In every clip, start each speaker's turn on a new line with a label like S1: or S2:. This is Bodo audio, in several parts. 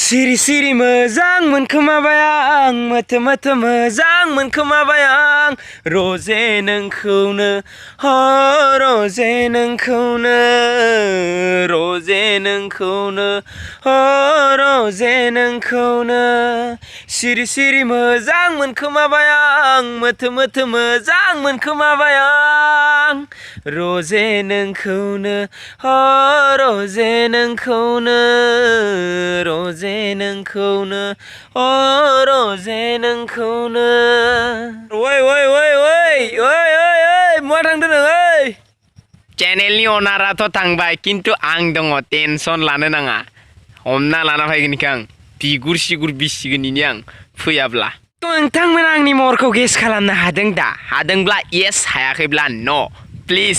S1: सिरि सिरि मोजां मोनखोमाबाय आं मोथो मोथो मोजां मोनखोमाबाय आं रजे नोंखौनो ह रजे नोंखौनो रजे नोंखौनो ह रजे नोंखौनो सिरि सिरि मोजां मोनखोमाबाय आं मोथो मोथो मोजां मोनखोमाबाय आं रजे नोंखौनो ह रजे नोंखौनो रजे नोंखौनो अ रजे नोंखौनो ओइ ओइ ओइ ओइ ओइ ओइ ओइ मा थांदों नों ओइ चेनेलनि अनाराथ' थांबाय किन्तु आं दङ टेनसन लानो नाङा हमना लाना फैगोनखो आं बिगुर सिगुर बिसिगोन इनि आं फैयाब्ला नोंथांमोना आंनि महरखौ गेस खालामनो हादों दा हादोंब्ला येस हायाखैब्ला न प्लिज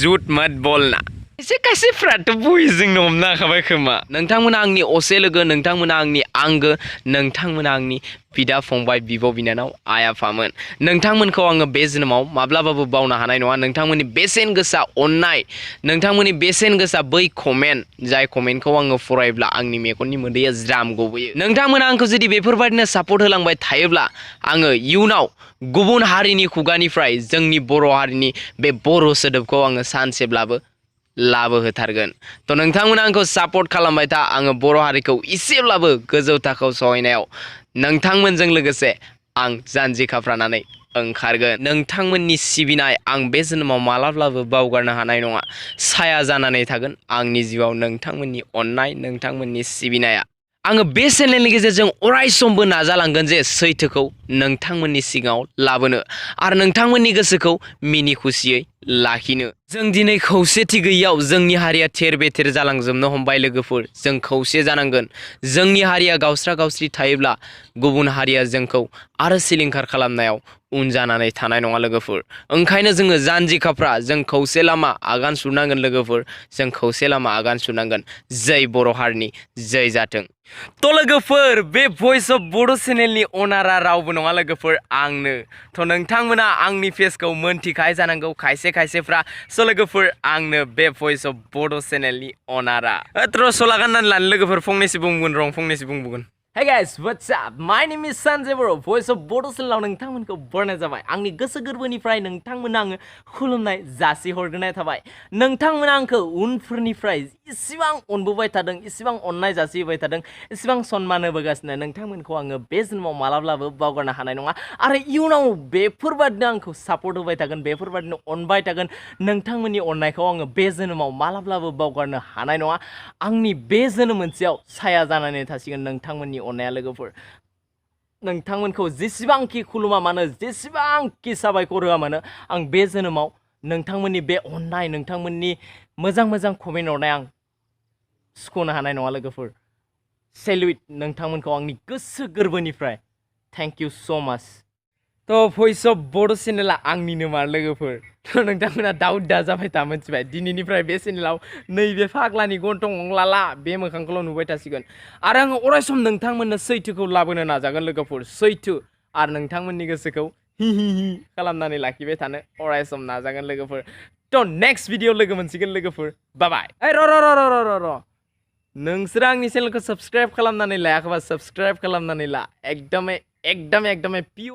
S1: जुट मत बोलना एसे खायसेफ्राथ' बयजोंनो हमनो हाखाबाय खोमा नोंथांमोना आंनि असे लोगो नोंथांमोना आंनि आंगो नोंथांमोना आंनि बिदा फंबाय बिब' बिनानाव आइ आफामोन नोंथांमोनखौ आङो बे जोनोमाव माब्लाबाबो बावनो हानाय नङा नोंथांमोननि बेसेन गोसा अननाय नोंथांमोननि बेसेन गोसा बै कमेन्ट जाय कमेन्टखौ आङो फरायब्ला आंनि मेगननि मोदैया ज्राम गबोयो नोंथांमोना आंखौ जुदि बेफोरबायदिनो सापर्ट होलांबाय थायोब्ला आङो इयुनाव गुबुन हारिनि खुगानिफ्राय जोंनि बर' हारिनि बे बर' सोदोबखौ आङो सानसेब्लाबो लाबोहोथारगोन थ' नोंथांमोना आंखौ सापर्ट खालामबाय था आङो बर' हारिखौ इसेब्लाबो गोजौ थाखोआव सहैनायाव नोंथांमोनजों लोगोसे आं जानजि खाफ्रानानै ओंखारगोन नोंथांमोननि सिबिनाय आं बे जोनोमाव मालाब्लाबो बावगारनो हानाय नङा साया जानानै थागोन आंनि जिउआव नोंथांमोननि अननाय नोंथांमोननि सिबिनाया आङो बे चेनेलनि गेजेरजों अरायसमबो नाजालांगोन जे सैथोखौ नोंथांमोननि सिगाङाव लाबोनो आरो नोंथांमोननि गोसोखौ मिनि खुसियै लाखिनो जों दिनै खौसेथि गैयैयाव जोंनि हारिया थेर बेथेर जालांजोबनो हमबाय लोगोफोर जों खौसे जानांगोन जोंनि हारिया गावस्रा गावस्रि थायोब्ला गुबुन हारिया जोंखौ आरो सिलिंखार खालामनायाव उन जानानै थानाय नङा लोगोफोर ओंखायनो जोङो जानजि खाफ्रा जों खौसे लामा आगान सुरनांगोन लोगोफोर जों खौसे लामा आगान सुरनांगोन जै बर' हारिनि जै जाथों थ' लोगोफोर बे भइस अफ बड' चेनेलनि अनारा रावबो नङा लोगोफोर आंनो थ' नोंथांमोना आंनि फेसखौ मोनथिखाय जानांगौ खायसे खायसेफ्रा स' लोगोफोर आंनो बे भइस अफ बड' चेनेलनि अनारा सला गाननानै लानो लोगोफोर फंनैसो बुंगोन रं फंनैसो बुंगोन Hey guys, what's up? My name is Sanjay Bro, voice of Bodo चेनेलाव नोंथांमोनखौ बरायनाय जाबाय आंनि गोसो गोरबोनिफ्राय नोंथांमोना आङो खुलुमनाय जासि हरग्रोनाय थाबाय नोंथांमोना आंखौ उनफोरनिफ्राय इसिबां अनबोबाय थादों इसिबां अननाय जासि होबाय थादों इसिबां सन्मान होबोगासिनो नोंथांमोनखौ आङो बे जोनोमाव मालाब्लाबो बावगारनो हानाय नङा आरो इयुनाव बेफोरबादिनो आंखौ सापर्ट होबाय थागोन बेफोरबादिनो अनबाय थागोन नोंथांमोननि अननायखौ आङो बे जोनोमाव मालाब्लाबो बावगारनो हानाय नङा आंनि बे जोनोम मोनसेयाव साया जानानै थासिगोन नोंथांमोननि अननाया लोगोफोर नोंथांमोनखौ जेसेबांखि खुलुमा मानो जेसेबांखि साबायखर होआ मानो आं बे जोनोमाव नोंथांमोननि बे अननाय नोंथांमोननि मोजां मोजां कमेन्ट हरनाय आं सुख'नो हानाय नङा लोगोफोर सेल्युट नोंथांमोनखौ आंनि गोसो गोरबोनिफ्राय थेंक इउ स' माच थ' भइस अफ बड' चेनेला आंनिनो मार लोगोफोर थ' नोंथांमोना दाउट दा जाबाय था मोनथिबाय दिनैनिफ्राय बे चेनेलाव नैबे फाग्लानि गन्थं लाला बे मोखांखौल' नुबाय थासिगोन आरो आङो अरायसम नोंथांमोननो सैथोखौ लाबोनो नाजागोन लोगोफोर सैथो आरो नोंथांमोननि गोसोखौ हि हि हि खालामनानै लाखिबाय थानो अरायसम नाजागोन लोगोफोर थ' नेक्स्ट भिडिअ लोगो मोनसिगोन लोगोफोर बाय ओइ र' नोंसोर आंनि चेनेलखौ साबस्क्राइब खालामनानै लायाखैबा साबस्क्राइब खालामनानै ला एकदमै पियर